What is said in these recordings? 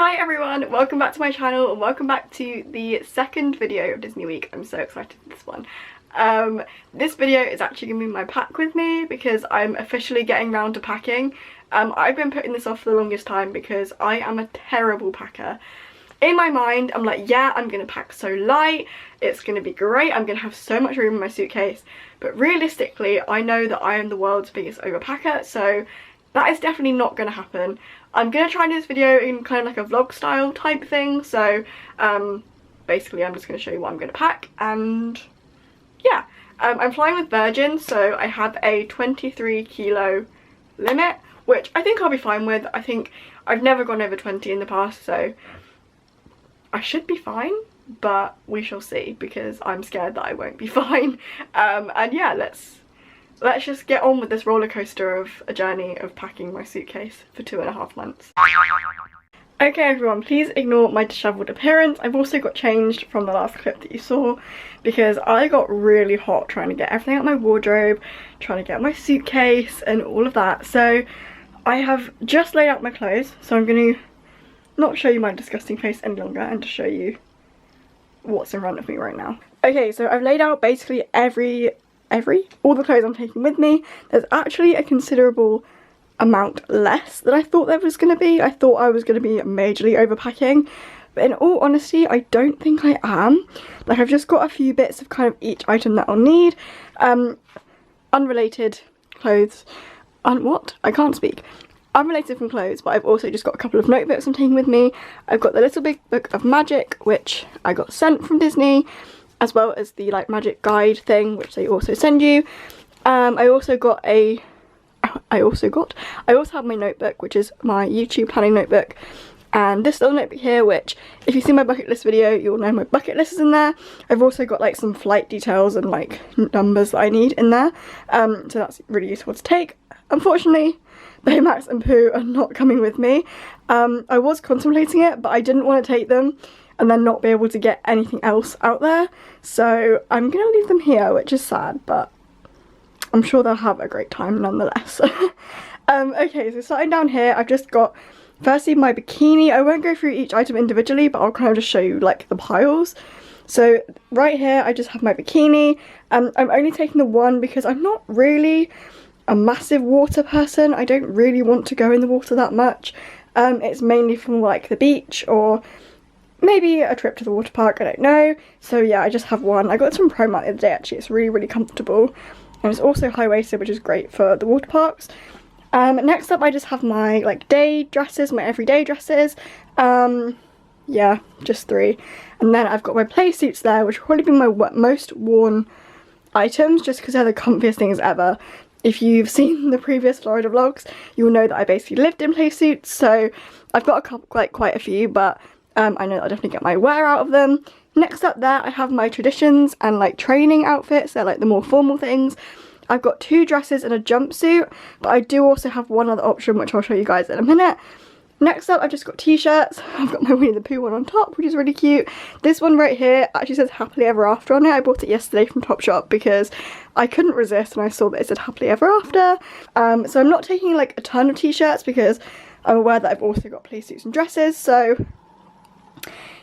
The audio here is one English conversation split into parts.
Hi everyone, welcome back to my channel and welcome back to the second video of Disney Week. I'm so excited for this one. This video is actually going to be my pack with me because I'm officially getting round to packing. I've been putting this off for the longest time because I am a terrible packer. In my mind, I'm like, yeah, I'm going to pack so light, it's going to be great, I'm going to have so much room in my suitcase. But realistically, I know that I am the world's biggest overpacker, so that is definitely not going to happen. I'm going to try and do this video in kind of like a vlog style type thing, so basically I'm just going to show you what I'm going to pack, and yeah. I'm flying with Virgin, so I have a 23 kilo limit, which I think I'll be fine with. I think I've never gone over 20 in the past, so I should be fine, but we shall see because I'm scared that I won't be fine. And yeah, let's just get on with this roller coaster of a journey of packing my suitcase for 2.5 months. Okay everyone, please ignore my disheveled appearance. I've also got changed from the last clip that you saw because I got really hot trying to get everything out of my wardrobe, trying to get my suitcase and all of that. So I have just laid out my clothes, so I'm going to not show you my disgusting face any longer and to show you what's in front of me right now. Okay, so I've laid out basically all the clothes I'm taking with me. There's actually a considerable amount less than I thought there was going to be. I thought I was going to be majorly overpacking, but in all honesty I don't think I am. Like, I've just got a few bits of kind of each item that I'll need. Unrelated clothes, I can't speak. Unrelated from clothes, but I've also just got a couple of notebooks I'm taking with me. I've got the Little Big Book of Magic, which I got sent from Disney, as well as the like magic guide thing, which they also send you. I also have my notebook, which is my YouTube planning notebook, and this little notebook here, which if you see my bucket list video, you'll know my bucket list is in there. I've also got like some flight details and like numbers that I need in there, so that's really useful to take. Unfortunately, Baymax and Pooh are not coming with me. I was contemplating it, but I didn't want to take them and then not be able to get anything else out there, so I'm gonna leave them here, which is sad, but I'm sure they'll have a great time nonetheless. Okay, so starting down here, I've just got firstly my bikini. I won't go through each item individually, but I'll kind of just show you like the piles. So right here I just have my bikini. I'm only taking the one because I'm not really a massive water person. I don't really want to go in the water that much. It's mainly from like the beach or maybe a trip to the water park, I don't know. So yeah, I just have one. I got it from Primark the other day actually. It's really, really comfortable. And it's also high-waisted, which is great for the water parks. Next up I just have my like day dresses, my everyday dresses. Yeah, just 3. And then I've got my play suits there, which will probably be my most worn items just because they're the comfiest things ever. If you've seen the previous Florida vlogs, you'll know that I basically lived in play suits, so I've got a couple, like quite a few, but I know that I'll definitely get my wear out of them. Next up there I have my traditions and like training outfits. They're like the more formal things. I've got 2 dresses and a jumpsuit, but I do also have one other option which I'll show you guys in a minute. Next up I've just got t-shirts. I've got my Winnie the Pooh one on top, which is really cute. This one right here actually says Happily Ever After on it. I bought it yesterday from Topshop because I couldn't resist and I saw that it said Happily Ever After. So I'm not taking like a ton of t-shirts because I'm aware that I've also got play suits and dresses, so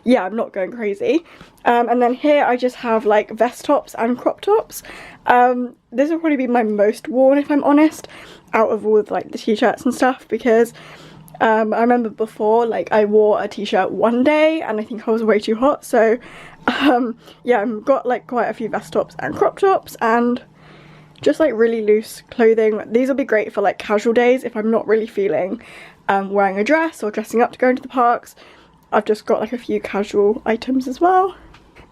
yeah, I'm not going crazy. And then here I just have like vest tops and crop tops. This will probably be my most worn, if I'm honest, out of all of like the t-shirts and stuff, because I remember before like I wore a t-shirt one day and I think I was way too hot, so yeah, I've got like quite a few vest tops and crop tops and just like really loose clothing. These will be great for like casual days if I'm not really feeling wearing a dress or dressing up to go into the parks. I've just got like a few casual items as well.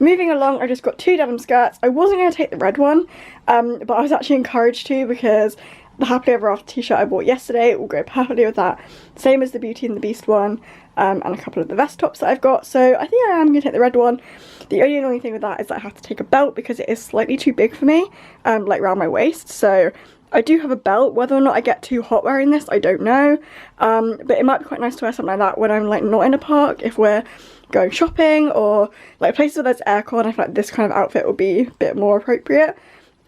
Moving along, I just got 2 denim skirts. I wasn't going to take the red one, but I was actually encouraged to because the Happily Ever After t-shirt I bought yesterday will go perfectly with that. Same as the Beauty and the Beast one, and a couple of the vest tops that I've got. So I think I am going to take the red one. The only annoying thing with that is that I have to take a belt because it is slightly too big for me, like around my waist. So I do have a belt. Whether or not I get too hot wearing this, I don't know. But it might be quite nice to wear something like that when I'm like not in a park, if we're going shopping or like places where there's aircon. I feel like this kind of outfit will be a bit more appropriate.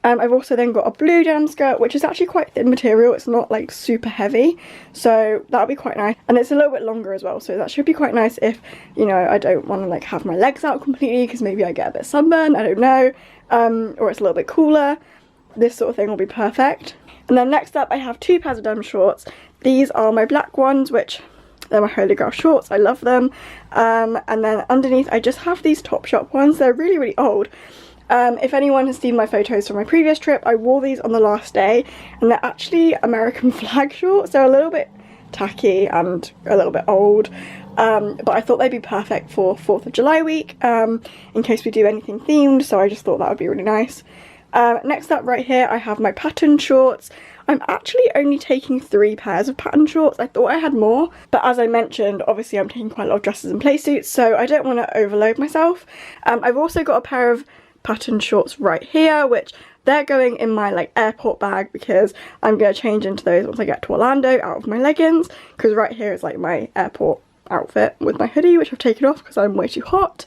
I've also then got a blue denim skirt, which is actually quite thin material. It's not like super heavy, so that'll be quite nice. And it's a little bit longer as well, so that should be quite nice if, you know, I don't want to like have my legs out completely because maybe I get a bit sunburned, I don't know, or it's a little bit cooler. This sort of thing will be perfect. And then next up I have 2 pairs of denim shorts. These are my black ones, which they're my Holy Grail shorts, I love them. And then underneath I just have these Topshop ones. They're really, really old. If anyone has seen my photos from my previous trip, I wore these on the last day, and they're actually American flag shorts. They're a little bit tacky and a little bit old, but I thought they'd be perfect for 4th of July week, in case we do anything themed, so I just thought that would be really nice. Next up right here I have my pattern shorts. I'm actually only taking 3 pairs of pattern shorts. I thought I had more, but as I mentioned, obviously I'm taking quite a lot of dresses and play suits, so I don't want to overload myself. I've also got a pair of pattern shorts right here, which they're going in my like airport bag because I'm going to change into those once I get to Orlando out of my leggings, because right here is like my airport outfit with my hoodie, which I've taken off because I'm way too hot.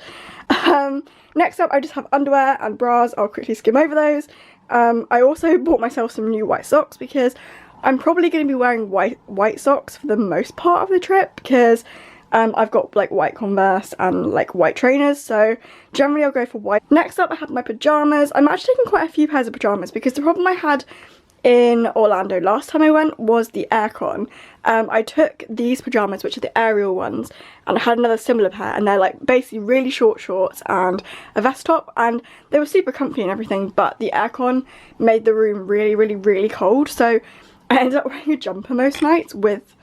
Next up I just have underwear and bras. I'll quickly skim over those. I also bought myself some new white socks because I'm probably going to be wearing white socks for the most part of the trip, because I've got like white Converse and like white trainers, so generally I'll go for white. Next up I have my pajamas. I'm actually taking quite a few pairs of pajamas because the problem I had in Orlando last time I went was the aircon. I took these pajamas, which are the Ariel ones, and I had another similar pair, and they're like basically really short shorts and a vest top, and they were super comfy and everything, but the aircon made the room really, really, really cold, so I ended up wearing a jumper most nights with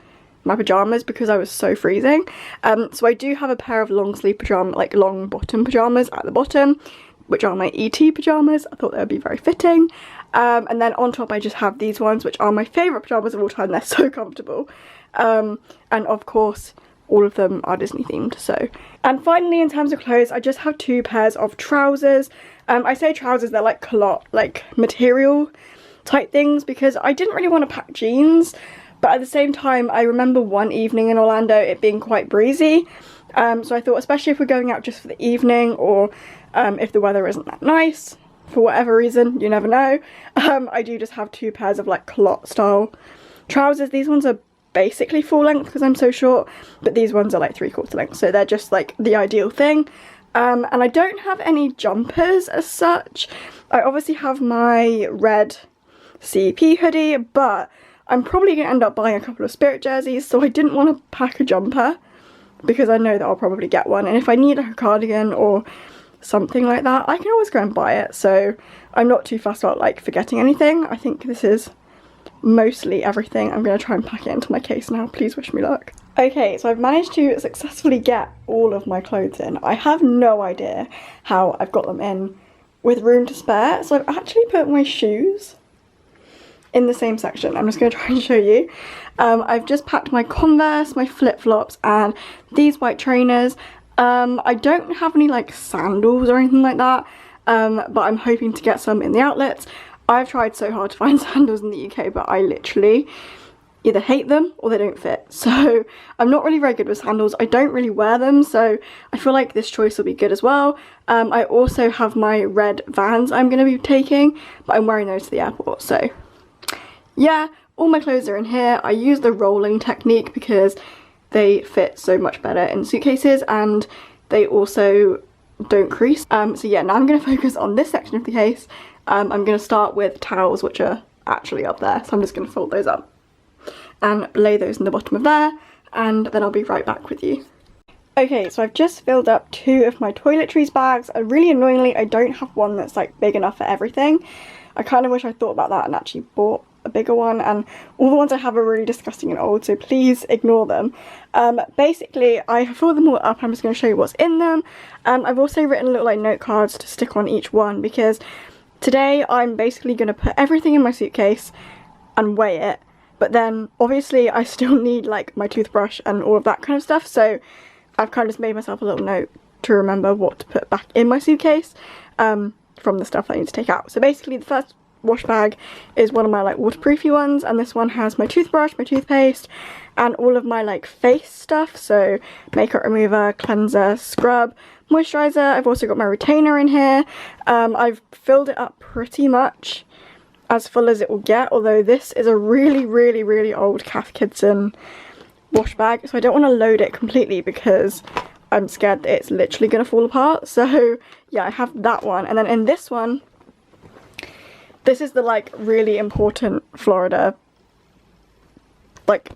my pajamas because I was so freezing. So I do have a pair of long sleeve pajamas, like long bottom pajamas at the bottom, which are my ET pajamas. I thought they would be very fitting. And then on top I just have these ones, which are my favourite pajamas of all time. They're so comfortable. And of course all of them are Disney themed. So, and finally in terms of clothes, I just have 2 pairs of trousers. I say trousers, they're like culotte, like material type things, because I didn't really want to pack jeans. But at the same time, I remember one evening in Orlando it being quite breezy, so I thought, especially if we're going out just for the evening, or if the weather isn't that nice, for whatever reason, you never know, I do just have 2 pairs of like culotte style trousers. These ones are basically full length because I'm so short, but these ones are like 3/4 length, so they're just like the ideal thing. And I don't have any jumpers as such. I obviously have my red CEP hoodie, but I'm probably going to end up buying a couple of Spirit jerseys, so I didn't want to pack a jumper because I know that I'll probably get one, and if I need like a cardigan or something like that, I can always go and buy it, so I'm not too fussed about like forgetting anything. I think this is mostly everything. I'm going to try and pack it into my case now. Please wish me luck. Okay, so I've managed to successfully get all of my clothes in. I have no idea how I've got them in with room to spare, so I've actually put my shoes in the same section. I'm just going to try and show you. I've just packed my Converse, my flip-flops, and these white trainers. I don't have any like sandals or anything like that, but I'm hoping to get some in the outlets. I've tried so hard to find sandals in the UK, but I literally either hate them or they don't fit, so I'm not really very good with sandals. I don't really wear them, so I feel like this choice will be good as well. I also have my red Vans I'm going to be taking, but I'm wearing those to the airport, so yeah, all my clothes are in here. I use the rolling technique because they fit so much better in suitcases, and they also don't crease. So yeah, now I'm going to focus on this section of the case. I'm going to start with towels, which are actually up there, so I'm just going to fold those up and lay those in the bottom of there, and then I'll be right back with you. Okay, so I've just filled up 2 of my toiletries bags, and really annoyingly I don't have one that's like big enough for everything. I kind of wish I thought about that and actually bought a bigger one, and all the ones I have are really disgusting and old, so please ignore them. Basically I have filled them all up. I'm just going to show you what's in them. I've also written little like note cards to stick on each one, because today I'm basically going to put everything in my suitcase and weigh it, but then obviously I still need like my toothbrush and all of that kind of stuff, so I've kind of just made myself a little note to remember what to put back in my suitcase from the stuff that I need to take out. So basically the first wash bag is one of my like waterproofy ones, and this one has my toothbrush, my toothpaste, and all of my like face stuff, so makeup remover, cleanser, scrub, moisturizer. I've also got my retainer in here. I've filled it up pretty much as full as it will get, although this is a really old Cath Kidston wash bag, so I don't want to load it completely because I'm scared that it's literally going to fall apart. So yeah, I have that one. And then in this one, this is the like really important Florida like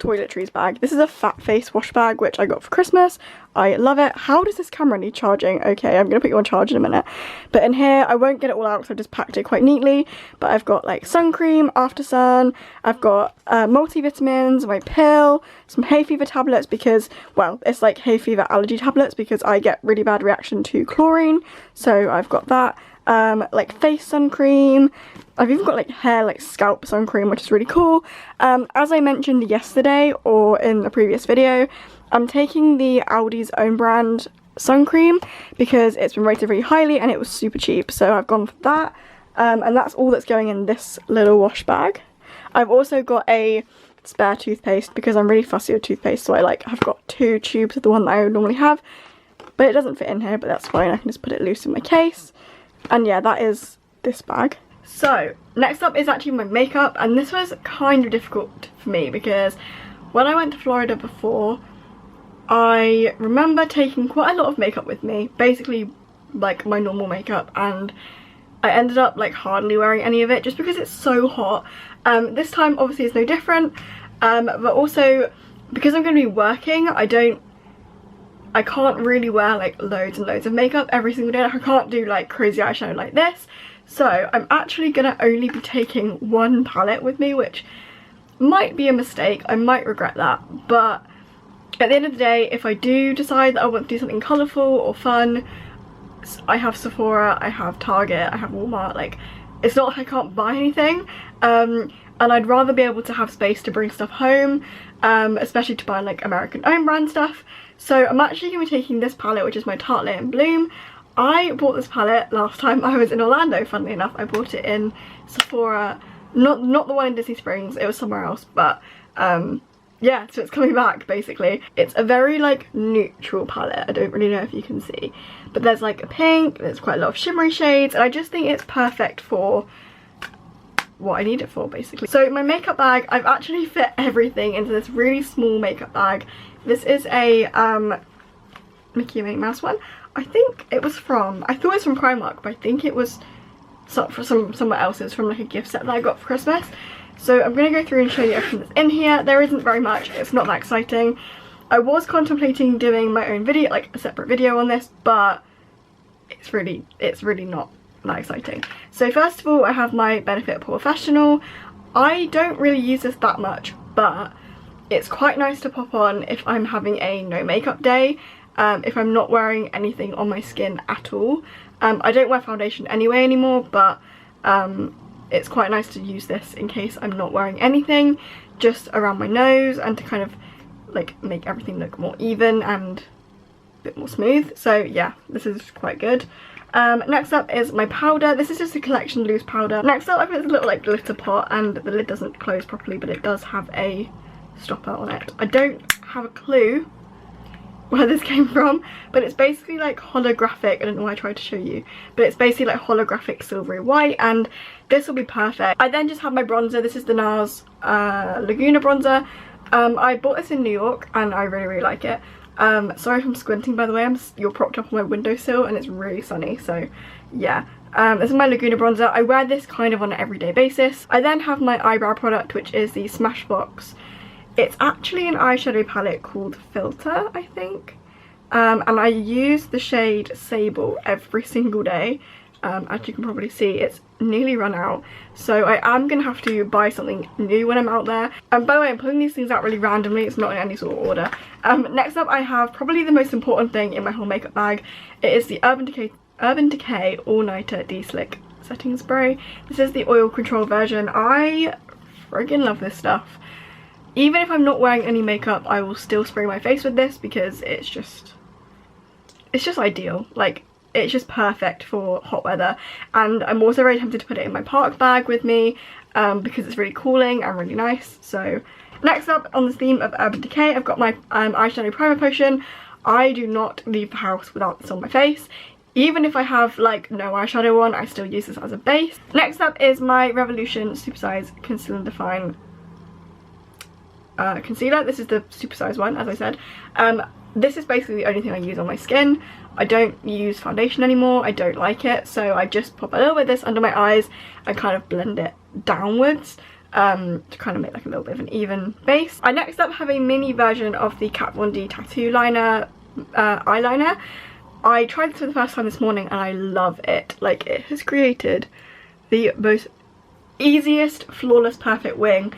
toiletries bag. This is a fat face wash bag which I got for Christmas. I love it. How does this camera need charging? Okay, I'm gonna put you on charge in a minute. But in here, I won't get it all out because I just packed it quite neatly. But I've got like sun cream, after sun, I've got multivitamins, my pill, some hay fever tablets because, well, it's like hay fever allergy tablets because I get really bad reaction to chlorine. So I've got that. Like face sun cream. I've even got like hair, like scalp sun cream, which is really cool. As I mentioned yesterday or in a previous video, I'm taking the Aldi's own brand sun cream because it's been rated really highly and it was super cheap, so I've gone for that. And that's all that's going in this little wash bag. I've also got a spare toothpaste because I'm really fussy with toothpaste, so I've got 2 tubes of the one that I would normally have, but it doesn't fit in here, but that's fine. I can just put it loose in my case. And yeah, that is this bag. So next up is actually my makeup, and this was kind of difficult for me because when I went to Florida before, I remember taking quite a lot of makeup with me, basically like my normal makeup, and I ended up like hardly wearing any of it just because it's so hot. This time obviously it's no different, but also because I'm going to be working, I can't really wear like loads and loads of makeup every single day. Like, I can't do like crazy eyeshadow like this. So I'm actually gonna only be taking 1 palette with me, which might be a mistake. I might regret that, but at the end of the day, if I do decide that I want to do something colourful or fun, I have Sephora, I have Target, I have Walmart. Like, it's not like I can't buy anything, and I'd rather be able to have space to bring stuff home, especially to buy like American own brand stuff. So I'm actually going to be taking this palette, which is my Tartelette in Bloom. I bought this palette last time I was in Orlando, funnily enough. I bought it in Sephora, not the one in Disney Springs, it was somewhere else, but yeah, so it's coming back basically. It's a very like neutral palette, I don't really know if you can see, but there's like a pink, there's quite a lot of shimmery shades, and I just think it's perfect for what I need it for basically. So my makeup bag, I've actually fit everything into this really small makeup bag. This is a Mickey and Minnie Mouse one. I think it was from, I thought it was from Primark, but I think it was somewhere else. It was from like a gift set that I got for Christmas. So I'm going to go through and show you everything that's in here. There isn't very much, it's not that exciting. I was contemplating doing my own video, like a separate video on this, but it's really not that exciting. So first of all, I have my Benefit Porefessional. I don't really use this that much, but it's quite nice to pop on if I'm having a no makeup day. If I'm not wearing anything on my skin at all. I don't wear foundation anyway anymore, but it's quite nice to use this in case I'm not wearing anything, just around my nose, and to kind of like make everything look more even and a bit more smooth. So yeah, this is quite good. Next up is my powder. This is just a collection loose powder. Next up, I've got this little like glitter pot, and the lid doesn't close properly, but it does have a stopper on it. I don't have a clue where this came from, but it's basically like holographic. I don't know why I tried to show you, but it's basically like holographic silvery white, and this will be perfect. I then just have my bronzer. This is the NARS Laguna bronzer. I bought this in New York and I really like it. Sorry if I'm squinting, by the way. You're propped up on my windowsill and it's really sunny, so yeah. This is my Laguna bronzer. I wear this kind of on an everyday basis. I then have my eyebrow product, which is the Smashbox. It's actually an eyeshadow palette called Filter, I think. And I use the shade Sable every single day. As you can probably see, it's nearly run out. So I am going to have to buy something new when I'm out there. And by the way, I'm pulling these things out really randomly. It's not in any sort of order. Next up, I have probably the most important thing in my whole makeup bag. It is the Urban Decay All Nighter De-Slick Setting Spray. This is the oil control version. I friggin' love this stuff. Even if I'm not wearing any makeup, I will still spray my face with this because it's just ideal. Like, it's just perfect for hot weather. And I'm also very tempted to put it in my park bag with me because it's really cooling and really nice. So next up, on the theme of Urban Decay, I've got my eyeshadow primer potion. I do not leave the house without this on my face. Even if I have like no eyeshadow on, I still use this as a base. Next up is my Revolution Supersize Conceal and Define concealer. This is the supersize one, as I said. This is basically the only thing I use on my skin. I don't use foundation anymore. I don't like it, so I just pop a little bit of this under my eyes and kind of blend it downwards to kind of make like a little bit of an even base. I next up have a mini version of the Kat Von D Tattoo Liner eyeliner. I tried this for the first time this morning and I love it. Like, it has created the most easiest, flawless, perfect wing.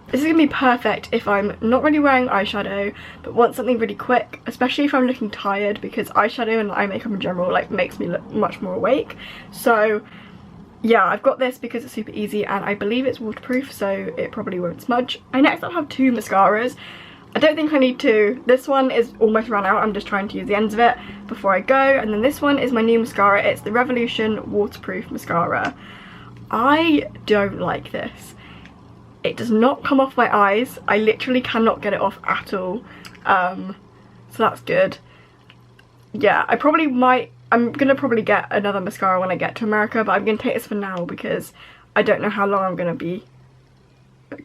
This is going to be perfect if I'm not really wearing eyeshadow but want something really quick, especially if I'm looking tired, because eyeshadow and eye makeup in general like makes me look much more awake. So yeah, I've got this because it's super easy and I believe it's waterproof, so it probably won't smudge. I next up have two mascaras. I don't think I need two. This one is almost run out. I'm just trying to use the ends of it before I go. And then this one is my new mascara. It's the Revolution Waterproof Mascara. I don't like this. It does not come off my eyes. I literally cannot get it off at all. So that's good. Yeah, I'm gonna probably get another mascara when I get to America, but I'm gonna take this for now because I don't know how long I'm gonna be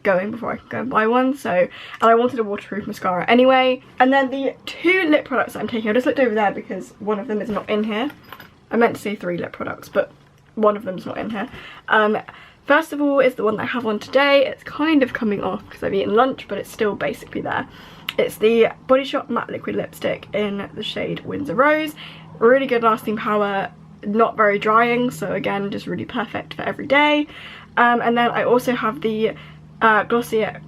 going before I can go and buy one. So, and I wanted a waterproof mascara anyway. And then the two lip products that I'm taking, I just looked over there because one of them is not in here. I meant to say 3 lip products, but one of them's not in here. First of all is the one that I have on today. It's kind of coming off because I've eaten lunch, but it's still basically there. It's the Body Shop Matte Liquid Lipstick in the shade Windsor Rose. Really good lasting power, not very drying, so again, just really perfect for every day. And then I also have the Glossier,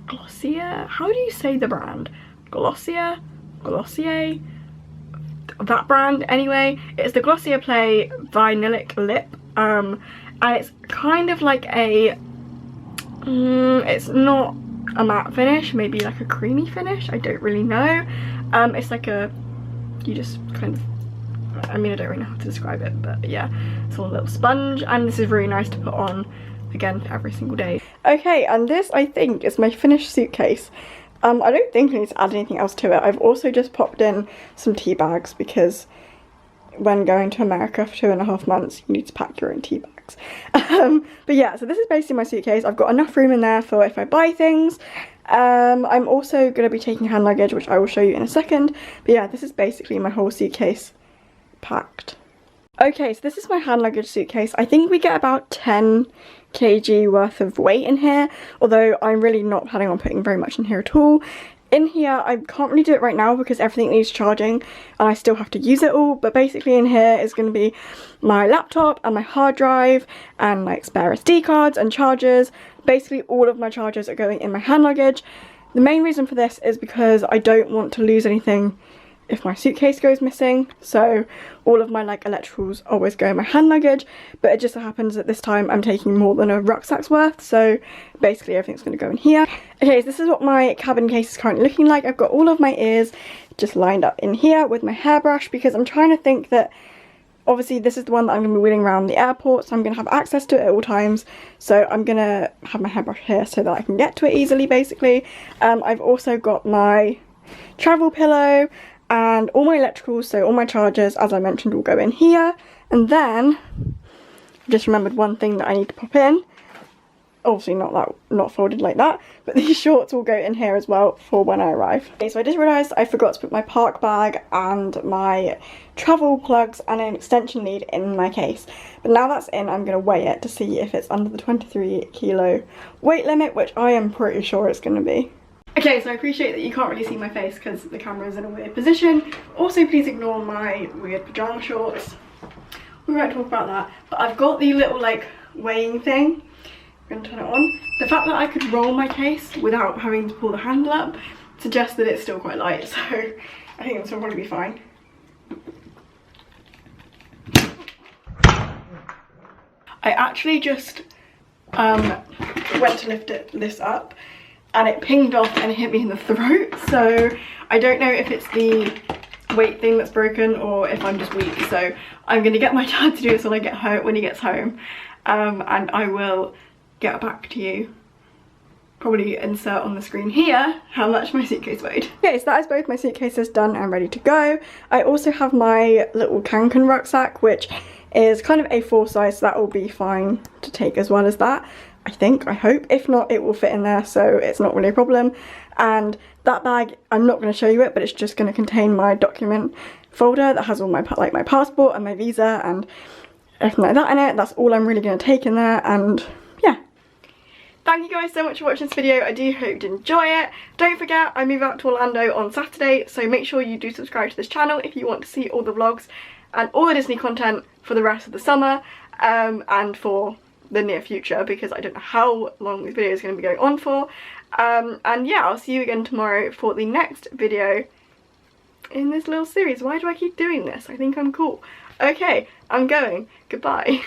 how do you say the brand? Glossier, that brand anyway. It's the Glossier Play Vinylic Lip, and it's kind of like a, it's not a matte finish, maybe like a creamy finish, I don't really know. It's like a, you just kind of, I mean, I don't really know how to describe it, but yeah, it's all a little sponge, and this is really nice to put on again every single day. Okay, and this I think is my finished suitcase. I don't think I need to add anything else to it. I've also just popped in some tea bags because when going to America for 2.5 months you need to pack your own tea bags. But yeah, so this is basically my suitcase. I've got enough room in there for if I buy things. I'm also going to be taking hand luggage, which I will show you in a second. But yeah, this is basically my whole suitcase packed. Okay, so this is my hand luggage suitcase. I think we get about 10 kg worth of weight in here, although I'm really not planning on putting very much in here at all. In here, I can't really do it right now because everything needs charging and I still have to use it all, but basically in here is going to be my laptop and my hard drive and like spare SD cards and chargers. Basically all of my chargers are going in my hand luggage. The main reason for this is because I don't want to lose anything if my suitcase goes missing, so all of my like electricals always go in my hand luggage, but it just so happens that this time I'm taking more than a rucksack's worth, so basically everything's going to go in here. Okay, so this is what my cabin case is currently looking like. I've got all of my ears just lined up in here with my hairbrush because I'm trying to think that obviously this is the one that I'm going to be wheeling around the airport, so I'm going to have access to it at all times, so I'm going to have my hairbrush here so that I can get to it easily basically. I've also got my travel pillow and all my electricals, so all my chargers, as I mentioned, will go in here. And then I just remembered one thing that I need to pop in. Obviously not folded like that, but these shorts will go in here as well for when I arrive. Okay, so I just realised I forgot to put my park bag and my travel plugs and an extension lead in my case. But now that's in, I'm going to weigh it to see if it's under the 23 kilo weight limit, which I am pretty sure it's going to be. Okay, so I appreciate that you can't really see my face because the camera is in a weird position. Also, please ignore my weird pajama shorts. We won't talk about that. But I've got the little like weighing thing. I'm going to turn it on. The fact that I could roll my case without having to pull the handle up suggests that it's still quite light. So I think this will probably be fine. I actually just went to lift this up and it pinged off and hit me in the throat, so I don't know if it's the weight thing that's broken or if I'm just weak. So I'm going to get my dad to do this when I get home, when he gets home, and I will get back to you probably insert on the screen here how much my suitcase weighed. Okay, so that is both my suitcases done and ready to go. I also have my little Kanken rucksack, which is kind of A4 size, so that will be fine to take as well as that. I think, I hope. If not, it will fit in there, so it's not really a problem. And that bag, I'm not going to show you it, but it's just going to contain my document folder that has all my, like, my passport and my visa and everything like that in it. That's all I'm really going to take in there, and yeah. Thank you guys so much for watching this video. I do hope you did enjoy it. Don't forget, I move out to Orlando on Saturday, so make sure you do subscribe to this channel if you want to see all the vlogs and all the Disney content for the rest of the summer, and for the near future, because I don't know how long this video is going to be going on for. And yeah, I'll see you again tomorrow for the next video in this little series. Why do I keep doing this? I think I'm cool. Okay, I'm going. Goodbye.